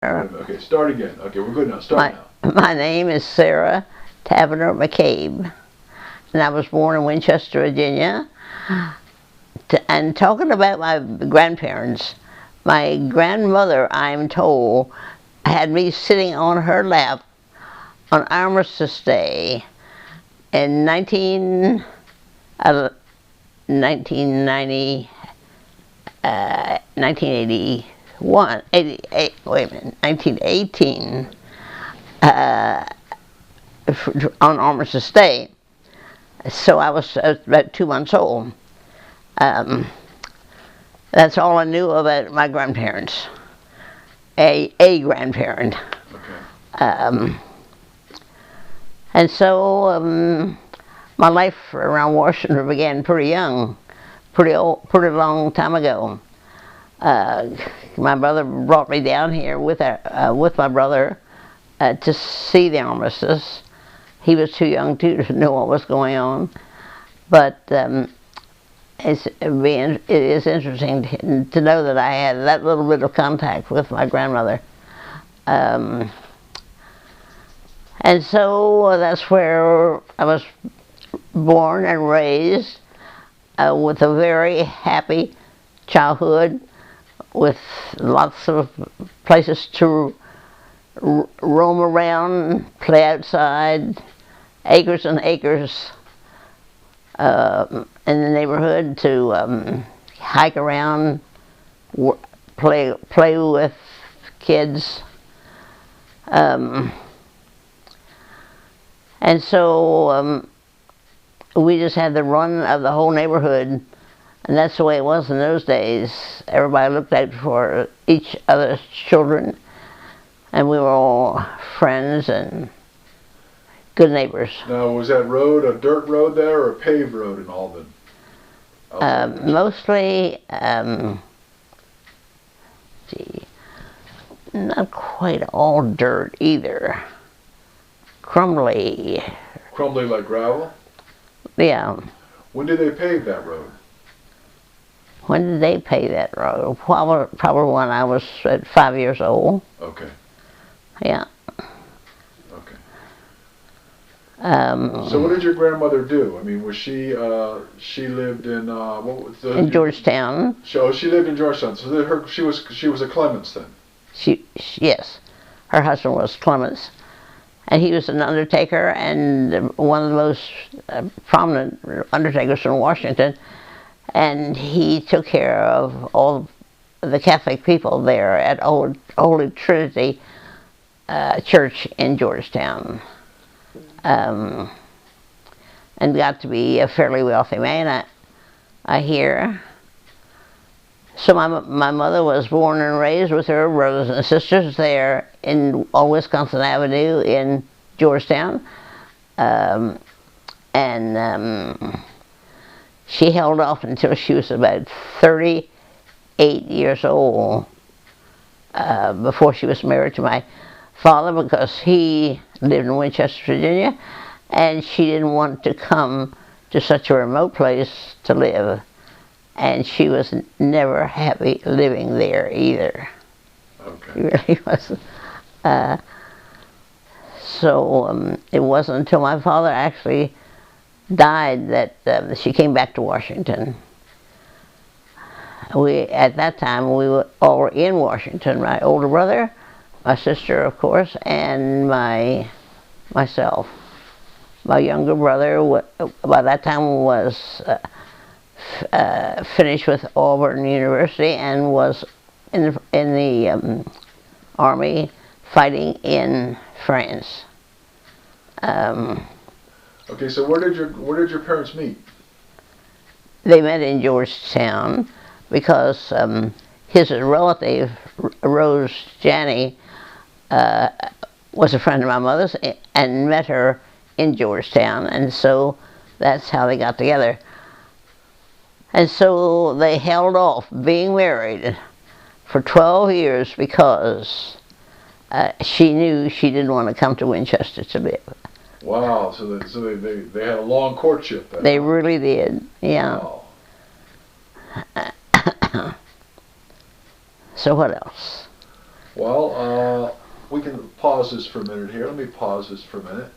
Okay, start again. Okay, we're good now. Start My, now. my name is Sarah Tavener McCabe, and I was born in Winchester, Virginia. And talking about my grandparents, my grandmother, I'm told, had me sitting on her lap on Armistice Day in 1990, 1981, 88, wait a minute, 1918, on Armistice Day. So I was about 2 months old. Um, that's all I knew about my grandparents. A grandparent. Okay. And so my life around Washington began pretty young, pretty long time ago. My brother brought me down here with my brother to see the armistice. He was too young to know what was going on, but it is interesting to know that I had that little bit of contact with my grandmother. And so that's where I was born and raised, with a very happy childhood, with lots of places to roam around, play outside, acres and acres in the neighborhood to hike around, play with kids. And so we just had the run of the whole neighborhood, and that's the way it was in those days. Everybody looked out for each other's children, and we were all friends and good neighbors. Now, was that road a dirt road there or a paved road in Alden? Mostly, gee, not quite all dirt either. Crumbly. Crumbly like gravel? Yeah. When did they pave that road? When did they pave that road? Probably when I was 5 years old. Okay. Yeah. Okay. So So what did your grandmother do? I mean, was she lived in what was the, in Georgetown. She lived in Georgetown. So she was a Clemens then. Yes, her husband was Clemens, and he was an undertaker and one of the most prominent undertakers from Washington. And he took care of all the Catholic people there at Holy Trinity Church in Georgetown, and got to be a fairly wealthy man, I hear. So my mother was born and raised with her brothers and sisters there on Wisconsin Avenue in Georgetown, and she held off until she was about 38 years old before she was married to my father, because he lived in Winchester, Virginia, and she didn't want to come to such a remote place to live. And she was never happy living there either. Okay. She really wasn't. So it wasn't until my father actually died that she came back to Washington. At that time, we were all in Washington. My older brother, my sister, of course, and myself. My younger brother, by that time, was finished with Auburn University and was in the army fighting in France. Okay, so where did your parents meet? They met in Georgetown because his relative, Rose Janney, was a friend of my mother's and met her in Georgetown, and so that's how they got together. And so they held off being married for 12 years because she knew she didn't want to come to Winchester to live. Wow, so they had a long courtship then. They really did, yeah. Wow. So what else? Well, we can pause this for a minute here. Let me pause this for a minute.